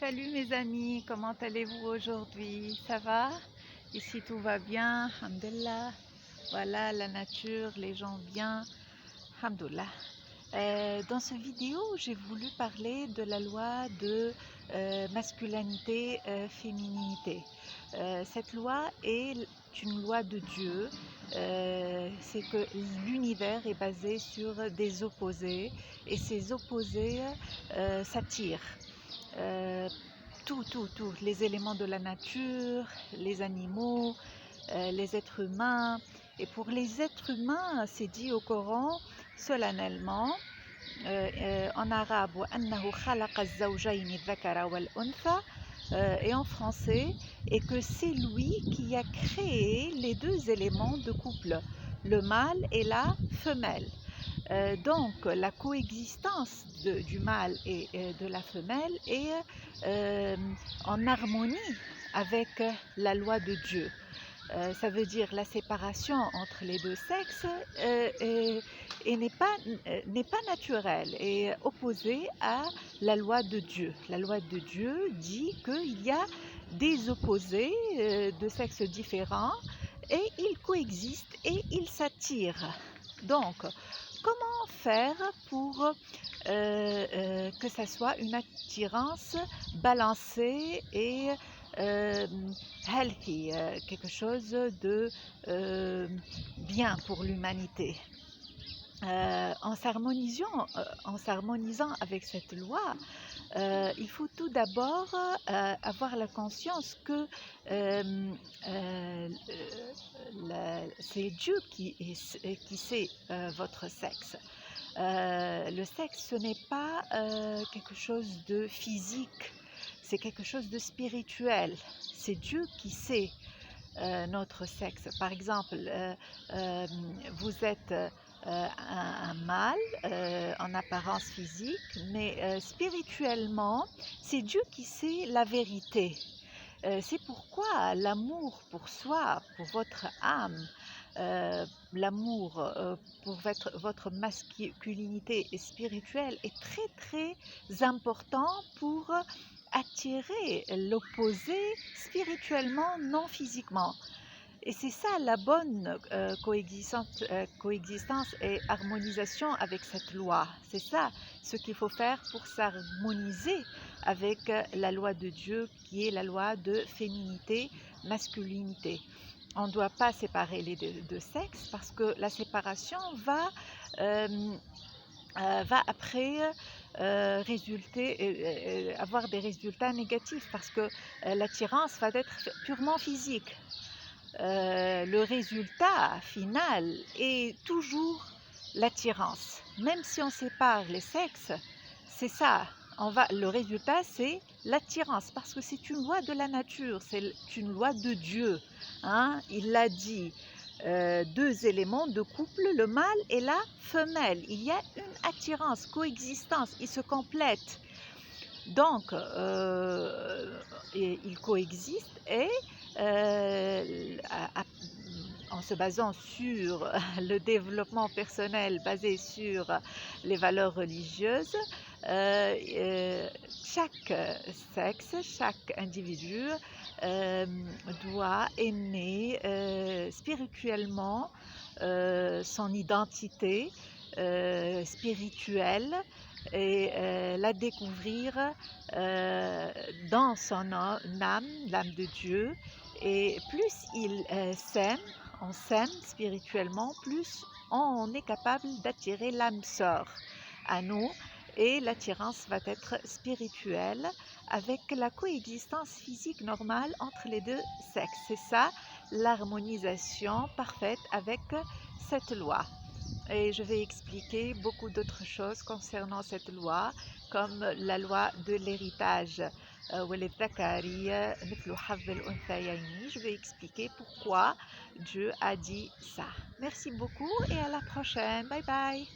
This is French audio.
Salut mes amis, comment allez-vous aujourd'hui? Ça va? Ici tout va bien, alhamdulillah. Voilà la nature, les gens bien, alhamdulillah. Dans cette vidéo, j'ai voulu parler de la loi de masculinité, féminité. Cette loi est une loi de Dieu. C'est que l'univers est basé sur des opposés et ces opposés s'attirent. Euh, tout, les éléments de la nature, les animaux, les êtres humains. Et pour les êtres humains, c'est dit au Coran solennellement, en arabe, وَأَنَّهُ خَلَقَ الزَّوْجَيْنِ الذَّكَرَ وَالْأُنثَى, et en français, et que c'est lui qui a créé les deux éléments de couple, le mâle et la femelle. Donc la coexistence du mâle et de la femelle est en harmonie avec la loi de Dieu. Ça veut dire la séparation entre les deux sexes et n'est pas naturelle et opposée à la loi de Dieu. La loi de Dieu dit qu'il y a des opposés de sexes différents et ils coexistent et ils s'attirent. Donc, comment faire pour que ça soit une attirance balancée et healthy, quelque chose de bien pour l'humanité? En s'harmonisant avec cette loi, il faut tout d'abord avoir la conscience que c'est Dieu qui sait votre sexe. Le sexe, ce n'est pas quelque chose de physique, c'est quelque chose de spirituel. C'est Dieu qui sait notre sexe. Par exemple, vous êtes un mâle en apparence physique, mais spirituellement, c'est Dieu qui sait la vérité. C'est pourquoi l'amour pour soi, pour votre âme, l'amour pour votre masculinité spirituelle est très très important pour attirer l'opposé spirituellement, non physiquement. Et c'est ça la bonne coexistence et harmonisation avec cette loi. C'est ça ce qu'il faut faire pour s'harmoniser avec la loi de Dieu qui est la loi de féminité, masculinité. On ne doit pas séparer les deux sexes parce que la séparation va après avoir des résultats négatifs parce que l'attirance va être purement physique. Le résultat final est toujours l'attirance. Même si on sépare les sexes, c'est ça. Le résultat, c'est l'attirance, parce que c'est une loi de la nature, c'est une loi de Dieu. Hein? Il l'a dit, deux éléments de couple, le mâle et la femelle. Il y a une attirance, coexistence, ils se complètent. Donc, ils coexistent et en se basant sur le développement personnel basé sur les valeurs religieuses, chaque sexe, chaque individu doit aimer spirituellement son identité spirituelle et la découvrir dans son âme, l'âme de Dieu. Et plus on s'aime spirituellement, plus on est capable d'attirer l'âme sœur à nous et l'attirance va être spirituelle avec la coexistence physique normale entre les deux sexes. C'est ça l'harmonisation parfaite avec cette loi. Et je vais expliquer beaucoup d'autres choses concernant cette loi, comme la loi de l'héritage. Je vais expliquer pourquoi Dieu a dit ça. Merci beaucoup et à la prochaine. Bye bye.